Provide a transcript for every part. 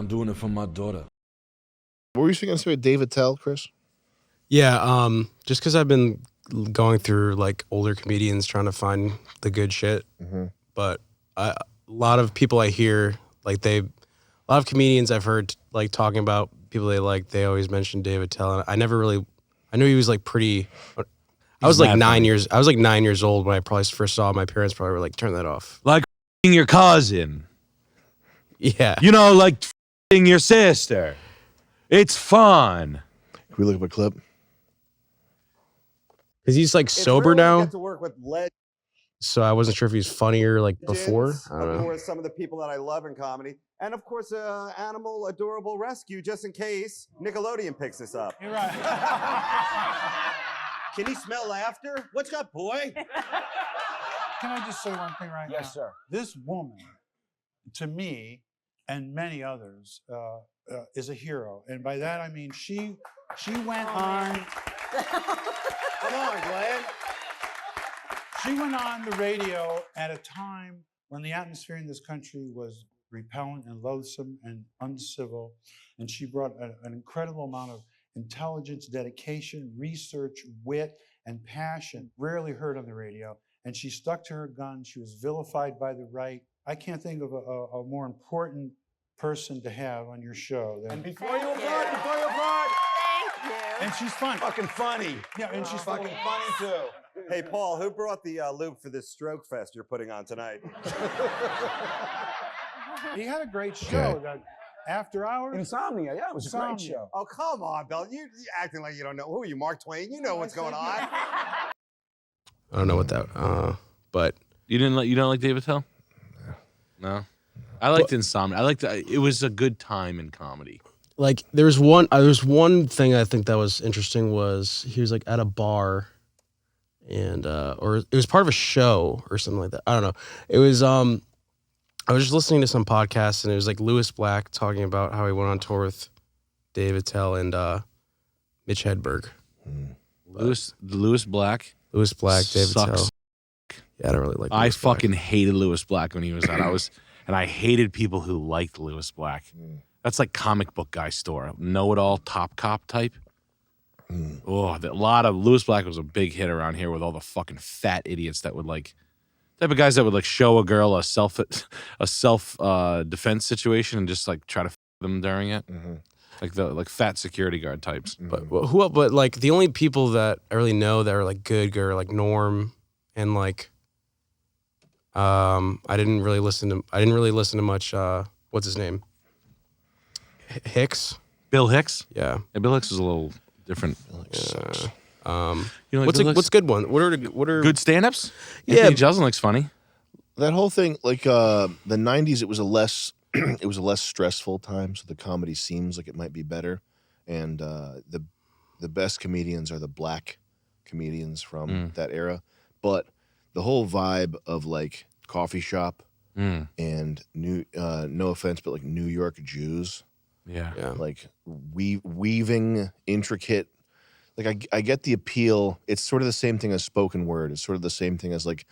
I'm doing it for my daughter. What were you going to say with Dave Attell, Chris? Yeah, just because I've been going through like older comedians trying to find the good shit. But a lot of people I hear, like a lot of comedians I've heard like talking about people they like, they always mention Dave Attell. And I knew he was like pretty, I was like 9 years old when I probably first saw him. My parents probably were like, turn that off. Like your cousin. Yeah. You know, like your sister. It's fun. Can we look up a clip? Because he's like sober now. To work with So I wasn't sure if he's funnier like before. I don't know. Of course, some of the people that I love in comedy. And of course, animal adorable rescue, just in case Nickelodeon picks this up. You're right. Can you smell laughter? What's up, boy? Can I just say one thing right now? Yes, sir. This woman, to me, and many others, is a hero. And by that, I mean she went on... Come on, Glenn. She went on the radio at a time when the atmosphere in this country was repellent and loathsome and uncivil. And she brought an incredible amount of intelligence, dedication, research, wit, and passion, rarely heard on the radio. And she stuck to her guns. She was vilified by the right. I can't think of a more important person to have on your show. And before you applaud, Thank you. And she's fun. fucking funny. Yeah, and she's Fucking funny too. Hey, Paul, who brought the loop for this stroke fest you're putting on tonight? He had a great show. That After Hours. Insomnia, yeah, it was a great Insomnia. show. Oh, come on, Bill. You acting like you don't know. Who are you, Mark Twain? You know what's going on. I don't know what that. But You don't like Dave Attell? No. I liked Insomnia. I liked it was a good time in comedy. like there was one thing I think that was interesting was he was like at a bar, and or it was part of a show or something like that. I don't know. It was I was just listening to some podcast, and it was like Lewis Black talking about how he went on tour with Dave Attell and Mitch Hedberg. Lewis Black. Lewis Black, Dave Sucks. Attell. Yeah, I don't really like. I Lewis Black. fucking hated Lewis Black when he was out. And I hated people who liked Lewis Black. That's like comic book guy store, know-it-all, top cop type. Oh, a lot of Lewis Black was a big hit around here with all the fucking fat idiots that would like, type of guys that would like show a girl a self defense situation and just like try to f them during it. Like fat security guard types. But But like the only people that I really know that are like good are like Norm and like I didn't really listen to much what's his name? Hicks? Bill Hicks? Yeah. Bill Hicks is a little different. You know, like Bill Hicks? what's good one? What are good stand-ups? Yeah. Anthony Jeselnik's funny. That whole thing, like the '90s, it was a less stressful time, so the comedy seems like it might be better. And the best comedians are the black comedians from that era. But the whole vibe of like coffee shop and no offense, but like New York Jews. Yeah. Like weaving intricate. Like I get the appeal. It's sort of the same thing as spoken word. It's sort of the same thing as like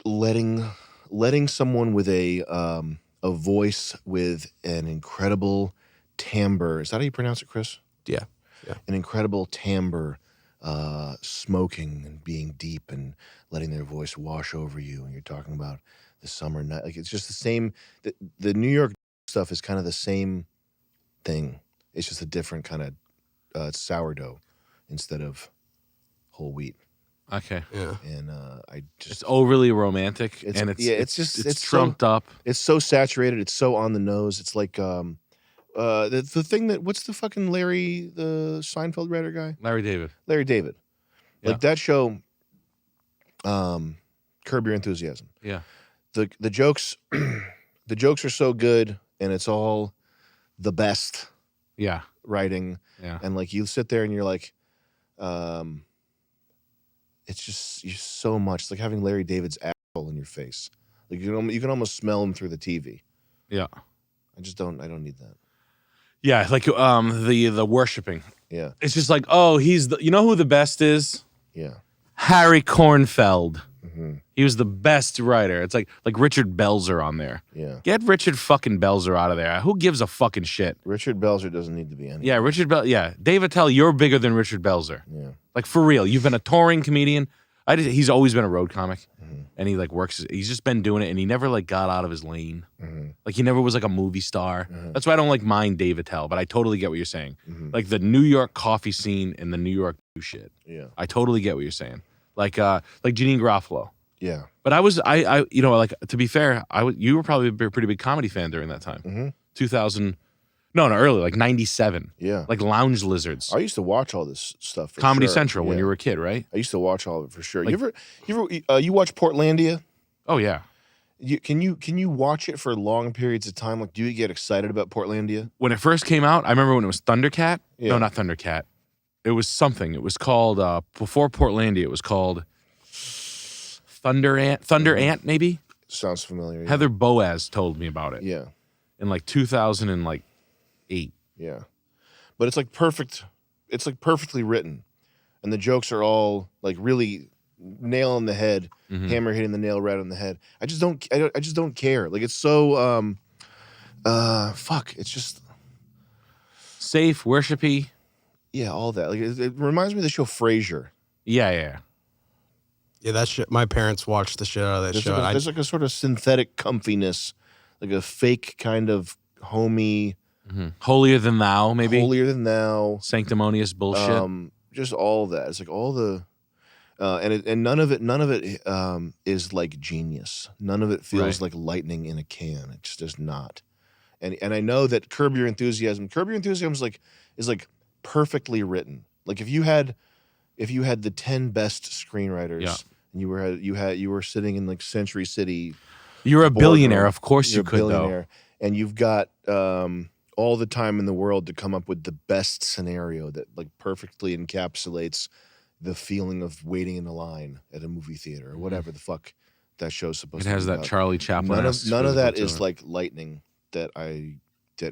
letting someone with a voice with an incredible timbre. Is that how you pronounce it, Chris? Yeah. An incredible timbre, smoking and being deep and letting their voice wash over you. And you're talking about the summer night. Like it's just the same. The New York stuff is kind of the same thing. It's just a different kind of sourdough instead of whole wheat. Okay. Yeah. And It's overly romantic, and it's trumped up. It's so saturated. It's so on the nose. It's like the thing that what's the fucking the Seinfeld writer guy? Larry David. Like Yeah. that show. Curb Your Enthusiasm. Yeah. The jokes, the jokes are so good, and it's all the best Yeah. writing. Yeah. And like you sit there and you're like, it's just so much. It's like having Larry David's asshole in your face. Like you can almost smell him through the TV. Yeah. I don't need that. Yeah, like the worshiping. Yeah. It's just like, oh, you know who the best is? Yeah. Harry Kornfeld. He was the best writer. It's like Richard Belzer on there. Yeah. Get Richard fucking Belzer out of there. Who gives a fucking shit? Richard Belzer doesn't need to be any. Yeah, Dave Attell, you're bigger than Richard Belzer. Yeah. Like, for real. You've been a touring comedian. He's always been a road comic. And he, like, works. He's just been doing it, and he never, like, got out of his lane. Like, he never was, like, a movie star. That's why I don't, like, mind Dave Attell, but I totally get what you're saying. Like, the New York coffee scene and the New York shit. Yeah. I totally get what you're saying. Like Janine Garofalo. Yeah. But I you know, like, to be fair, you were probably a pretty big comedy fan during that time. 2000, no, early, like 97. Yeah. Like Lounge Lizards. I used to watch all this stuff. For Comedy sure. Central when you were a kid, right? I used to watch all of it for sure. Like, you watch Portlandia? Oh yeah. Can you watch it for long periods of time? Like, do you get excited about Portlandia? When it first came out, I remember when it was Thundercat. Yeah. No, not Thundercat. It was something. It was called before Portlandia. It was called Thunder Ant, maybe. Sounds familiar. Yeah. Heather Boaz told me about it. Yeah. In like 2008. Yeah. But it's like perfect. It's like perfectly written, and the jokes are all like really nail on the head, hammer hitting the nail right on the head. I just don't care. Like, it's so fuck. It's just safe, worshipy. Yeah, all that. Like, it reminds me of the show Frasier. Yeah. Yeah, that shit. My parents watched the shit out of that show. There's like a sort of synthetic comfiness, like a fake kind of homey, holier than thou, maybe holier than thou, sanctimonious bullshit. Just all that. It's like all the, and none of it is like genius. None of it feels like lightning in a can. It's just not. And I know that Curb Your Enthusiasm is like perfectly written. Like, if you had the 10 best screenwriters, and you were sitting in like Century City, you're a billionaire. Of course you could, though. And you've got all the time in the world to come up with the best scenario that like perfectly encapsulates the feeling of waiting in a line at a movie theater or whatever the fuck that show's supposed to be. It has that about. Charlie Chaplin. None of that is like lightning that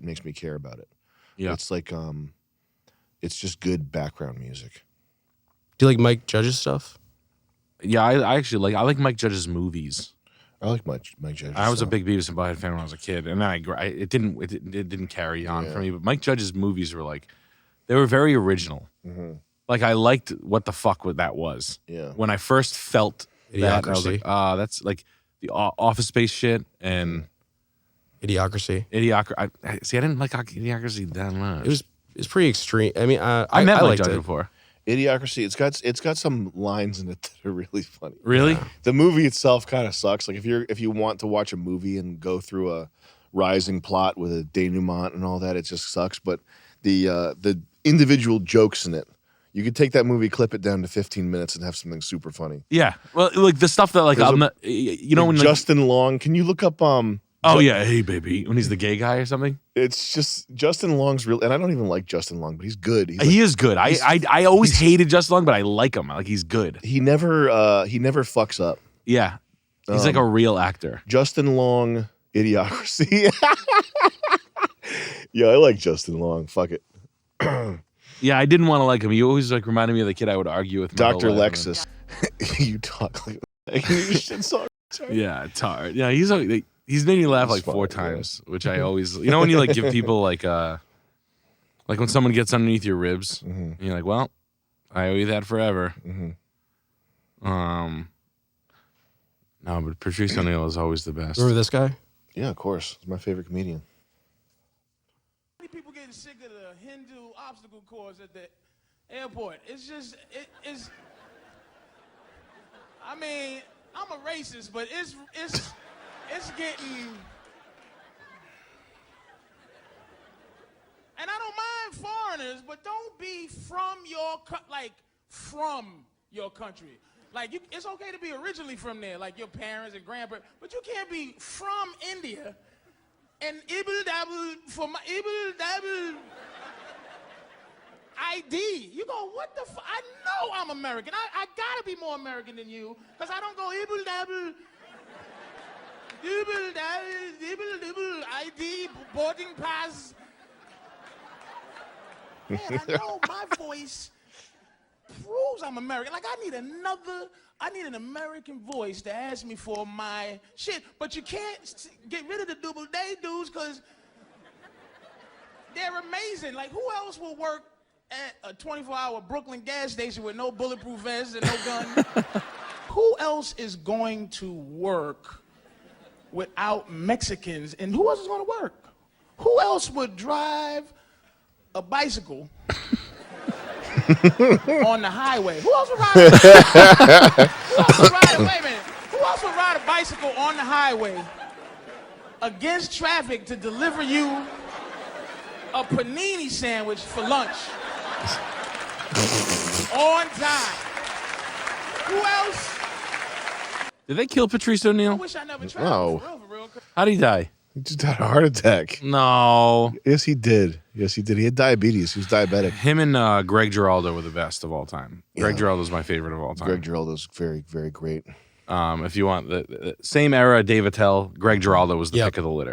makes me care about it. Yeah. It's like it's just good background music. Do you like Mike Judge's stuff? Yeah, I actually like Mike Judge's movies. I like Mike Judge. I was a big Beavis and Butthead fan when I was a kid, and then it didn't carry on for me. But Mike Judge's movies were they were very original. Like, I liked what the fuck that was. Yeah. When I first felt that, I was like, that's like the Office Space shit and Idiocracy. I didn't like Idiocracy that much. It was pretty extreme. I mean, I met Mike liked Judge it. before. Idiocracy. It's got some lines in it that are really funny. Really? Yeah. The movie itself kind of sucks. Like, if you want to watch a movie and go through a rising plot with a denouement and all that, it just sucks. But the individual jokes in it, you could take that movie, clip it down to 15 minutes, and have something super funny. Yeah. Well, like the stuff that like There's I'm not, you know, when Justin Long. Can you look up oh yeah, hey baby, when he's the gay guy or something. It's just Justin Long's real, and I don't even like Justin Long, but he's good. He is good. I always hated Justin Long, but I like him. Like, he's good. He never fucks up. Yeah, he's like a real actor. Justin Long, Idiocracy. Yeah, I like Justin Long. Fuck it. Yeah, I didn't want to like him. He always like reminded me of the kid I would argue with. Dr. Lexus. You talk like your shit song. Yeah, it's hard. Yeah, he's made me laugh like four times, which I always, you know, when you like give people like when someone gets underneath your ribs, and you're like, well, I owe you that forever. No, but Patrice O'Neal is always the best. Remember this guy? Yeah, of course. He's my favorite comedian. Many people getting sick of the Hindu obstacle course at the airport. It's just, it's. I mean, I'm a racist, but it's getting. And I don't mind foreigners, but don't be from your country. Like, it's okay to be originally from there, like your parents and grandparents, but you can't be from India and ibble-dabble for my ibble-dabble ID. You go, what the fuck? I know I'm American. I gotta be more American than you, because I don't go ibble-dabble, ibble-dabble, ID, boarding pass. Man, I know my voice proves I'm American. Like, I need an American voice to ask me for my shit. But you can't get rid of the double day dudes because they're amazing. Like, who else will work at a 24-hour Brooklyn gas station with no bulletproof vest and no gun? Who else is going to work without Mexicans? And who else is going to work? Who else would drive a bicycle on the highway? Who else would ride wait a minute. Who else would ride a bicycle on the highway against traffic to deliver you a panini sandwich for lunch on time? Who else? Did they kill Patrice O'Neal? I wish I never traveled. No. For real. How'd he die? He just had a heart attack. No. Yes, he did. Yes, he did. He had diabetes. He was diabetic. Him and Greg Giraldo were the best of all time. Greg Giraldo's my favorite of all time. Greg Giraldo's very, very great. If you want the same era, Dave Attell, Greg Giraldo was the pick of the litter.